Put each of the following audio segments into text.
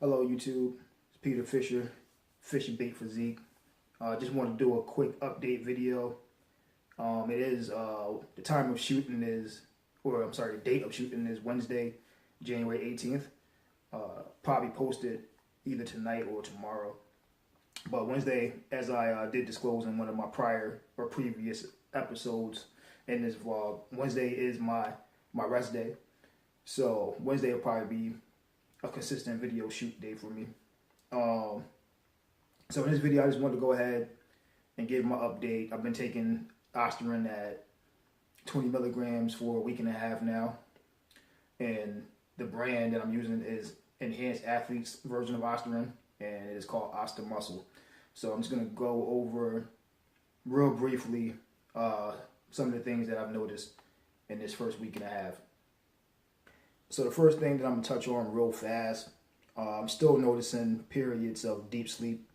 Hello YouTube, it's Peter Fisher, Fisher Bait Physique. Just want to do a quick update video. It is, the time of shooting is, the date of shooting is Wednesday, January 18th. Probably posted either tonight or tomorrow. But Wednesday, as I did disclose in one of my prior or previous episodes in this vlog, Wednesday is my rest day. So Wednesday will probably be a consistent video shoot day for me. So in this video, I just wanted to go ahead and give my update. I've been taking Ostamuscle at 20 milligrams for a week and a half now. And the brand that I'm using is Enhanced Athlete's version of Ostamuscle, and it is called Ostamuscle. So I'm just going to go over real briefly some of the things that I've noticed in this first week and a half. So the first thing that I'm going to touch on real fast, I'm still noticing periods of deep sleep.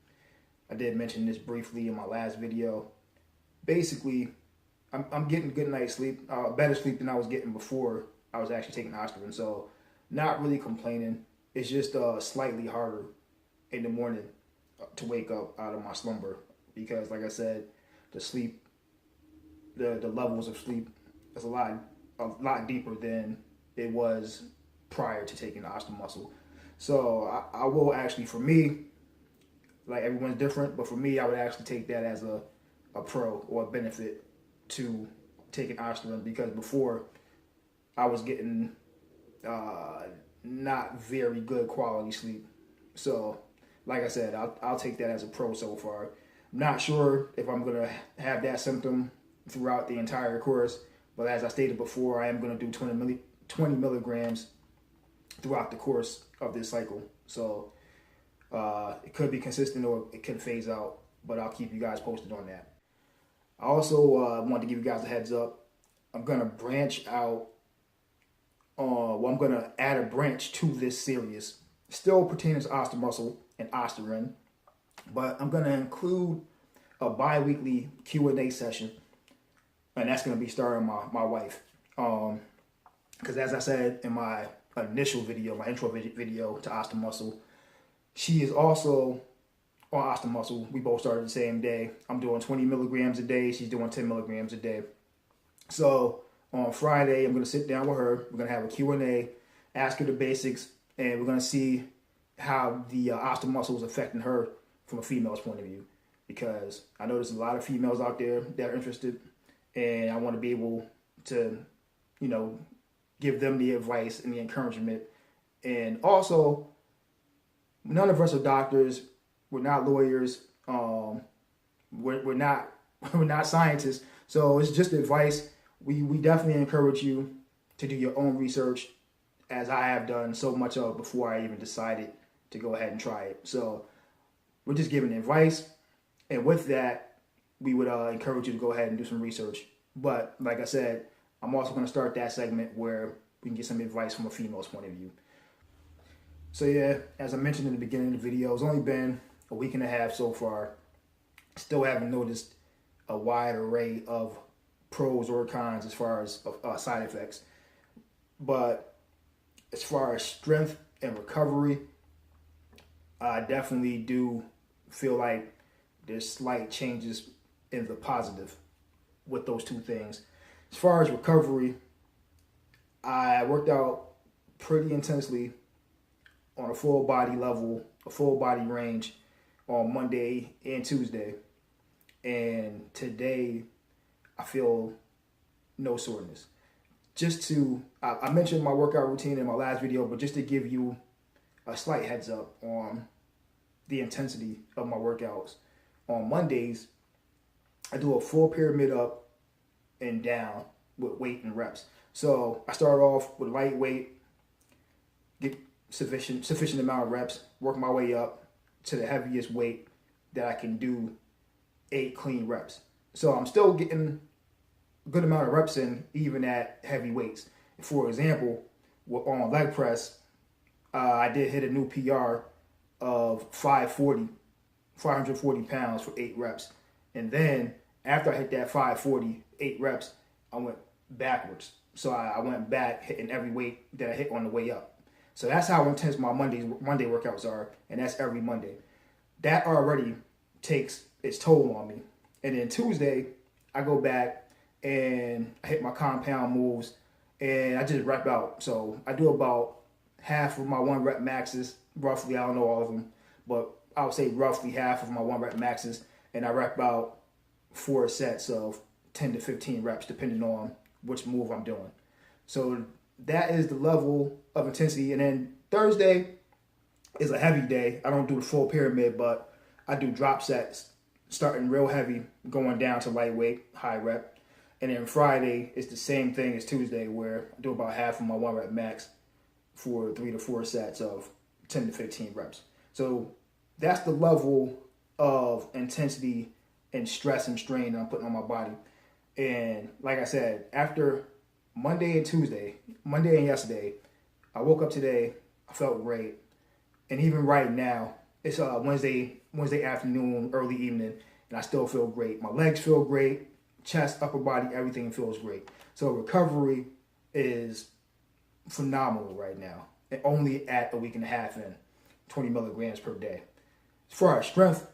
I did mention this briefly in my last video. Basically, I'm getting good night's sleep, better sleep than I was getting before I was actually taking Ostamuscle. So not really complaining. It's just slightly harder in the morning to wake up out of my slumber because, like I said, the sleep, the levels of sleep is a lot deeper than it was prior to taking the Ostamuscle. So I will actually, for me, like everyone's different, but for me, I would actually take that as a pro or a benefit to taking Ostamuscle, because before I was getting not very good quality sleep. So like I said, I'll take that as a pro so far. I'm not sure if I'm going to have that symptom throughout the entire course, but as I stated before, I am going to do 20 milligrams throughout the course of this cycle. So it could be consistent or it could phase out, but I'll keep you guys posted on that. I also want to give you guys a heads up. I'm going to branch out. I'm going to add a branch to this series. Still pertaining to Ostamuscle and Ostamuscle, but I'm going to include a bi-weekly Q&A session, and that's going to be starring my wife. Because as I said in my initial video, my intro video to Ostamuscle, she is also on Ostamuscle. We both started the same day. I'm doing 20 milligrams a day. She's doing 10 milligrams a day. So on Friday, I'm going to sit down with her. We're going to have a Q&A, ask her the basics, and we're going to see how the Ostamuscle is affecting her from a female's point of view. Because I know there's a lot of females out there that are interested, and I want to be able to, give them the advice and the encouragement. And also, none of us are doctors. We're not lawyers. We're not scientists. So it's just advice. We definitely encourage you to do your own research, as I have done so much of before I even decided to go ahead and try it. So we're just giving advice. And with that, we would encourage you to go ahead and do some research. But like I said, I'm also going to start that segment where we can get some advice from a female's point of view. So yeah, as I mentioned in the beginning of the video, it's only been a week and a half so far. Still haven't noticed a wide array of pros or cons as far as side effects. But as far as strength and recovery, I definitely do feel like there's slight changes in the positive with those two things. As far as recovery, I worked out pretty intensely on a full body level, a full body range on Monday and Tuesday. And today, I feel no soreness. I mentioned my workout routine in my last video, but just to give you a slight heads up on the intensity of my workouts. On Mondays, I do a full pyramid up and down with weight and reps. So I start off with lightweight, get sufficient amount of reps, work my way up to the heaviest weight that I can do 8 clean reps. So I'm still getting a good amount of reps in even at heavy weights. For example, on leg press, I did hit a new PR of 540 pounds for 8 reps. And then after I hit that 540, 8 reps, I went backwards. So I went back hitting every weight that I hit on the way up. So that's how intense my Monday workouts are, and that's every Monday. That already takes its toll on me. And then Tuesday, I go back and I hit my compound moves, and I just rep out. So I do about half of my 1 rep maxes, roughly. I don't know all of them, but I would say roughly half of my 1 rep maxes, and I rep out 4 sets of 10 to 15 reps, depending on which move I'm doing. So that is the level of intensity. And then Thursday is a heavy day. I don't do the full pyramid, but I do drop sets, starting real heavy, going down to lightweight, high rep. And then Friday is the same thing as Tuesday, where I do about half of my 1 rep max for 3 to 4 sets of 10 to 15 reps. So that's the level of intensity and stress and strain that I'm putting on my body. And like I said, after Monday and yesterday, I woke up today, I felt great. And even right now, it's Wednesday afternoon, early evening, and I still feel great. My legs feel great, chest, upper body, everything feels great. So recovery is phenomenal right now, and only at a week and a half in, 20 milligrams per day. As far as strength,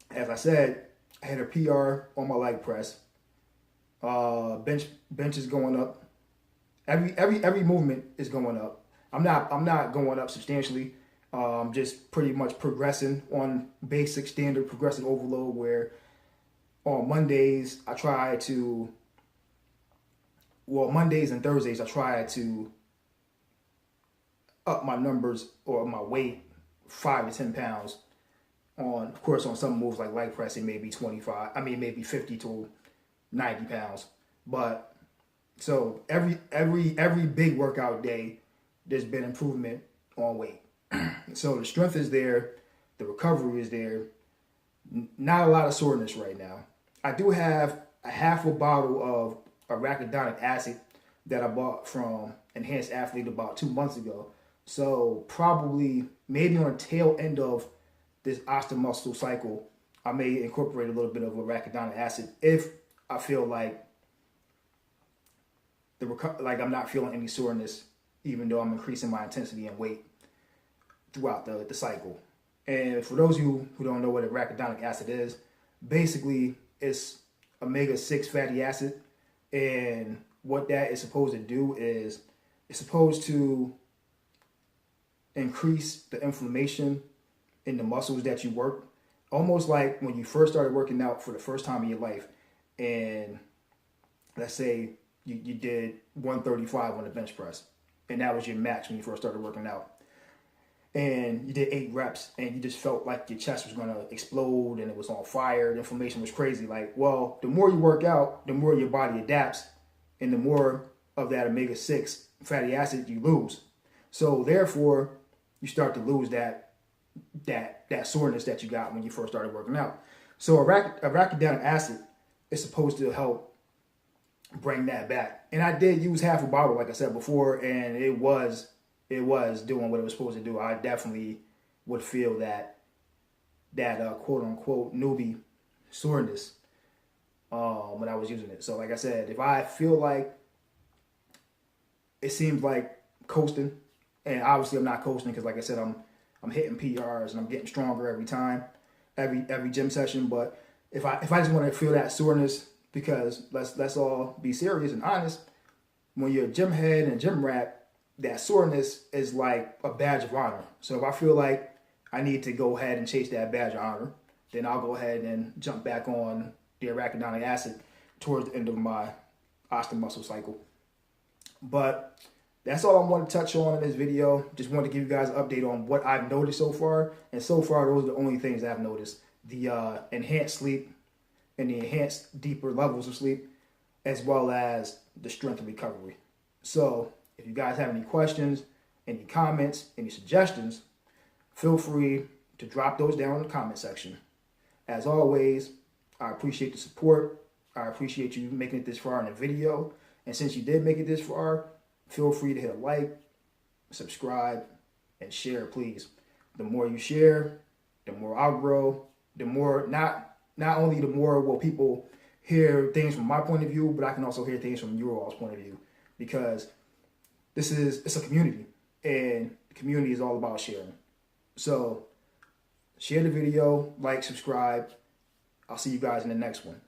as I said, I had a PR on my leg press. Bench is going up. Every movement is going up. I'm not going up substantially. Just pretty much progressing on basic standard progressive overload, where on Mondays and Thursdays I try to up my numbers or my weight 5 to 10 pounds. Of course, on some moves like leg press, it may be 50 to 90 pounds. But so every big workout day, there's been improvement on weight. So the strength is there, the recovery is there. Not a lot of soreness right now. I do have a half a bottle of arachidonic acid that I bought from Enhanced Athlete about 2 months ago. So probably maybe on the tail end of this Ostamuscle cycle, I may incorporate a little bit of arachidonic acid if I feel like I'm not feeling any soreness, even though I'm increasing my intensity and weight throughout the cycle. And for those of you who don't know what arachidonic acid is, basically it's omega-6 fatty acid. And what that is supposed to do is it's supposed to increase the inflammation in the muscles that you work. Almost like when you first started working out for the first time in your life, and let's say you did 135 on the bench press, and that was your max when you first started working out. And you did 8 reps, and you just felt like your chest was going to explode, and it was on fire. The inflammation was crazy. The more you work out, the more your body adapts, and the more of that omega-6 fatty acid you lose. So therefore, you start to lose that soreness that you got when you first started working out. So arachidonic acid is supposed to help bring that back. And I did use half a bottle, like I said before, and it was doing what it was supposed to do. I definitely would feel that quote unquote newbie soreness when I was using it. So like I said, if I feel like it seems like coasting, and obviously I'm not coasting because like I said, I'm hitting PRs and I'm getting stronger every time, every gym session. But if I just want to feel that soreness, because let's all be serious and honest, when you're a gym head and a gym rat, that soreness is like a badge of honor. So if I feel like I need to go ahead and chase that badge of honor, then I'll go ahead and jump back on the arachidonic acid towards the end of my Ostamuscle cycle. But that's all I want to touch on in this video. Just wanted to give you guys an update on what I've noticed so far. And so far, those are the only things I've noticed. The enhanced sleep and the enhanced deeper levels of sleep, as well as the strength and recovery. So if you guys have any questions, any comments, any suggestions, feel free to drop those down in the comment section. As always, I appreciate the support. I appreciate you making it this far in the video. And since you did make it this far, feel free to hit a like, subscribe, and share, please. The more you share, the more I'll grow. The more, not only the more will people hear things from my point of view, but I can also hear things from your all's point of view, because it's a community, and the community is all about sharing. So share the video, like, subscribe. I'll see you guys in the next one.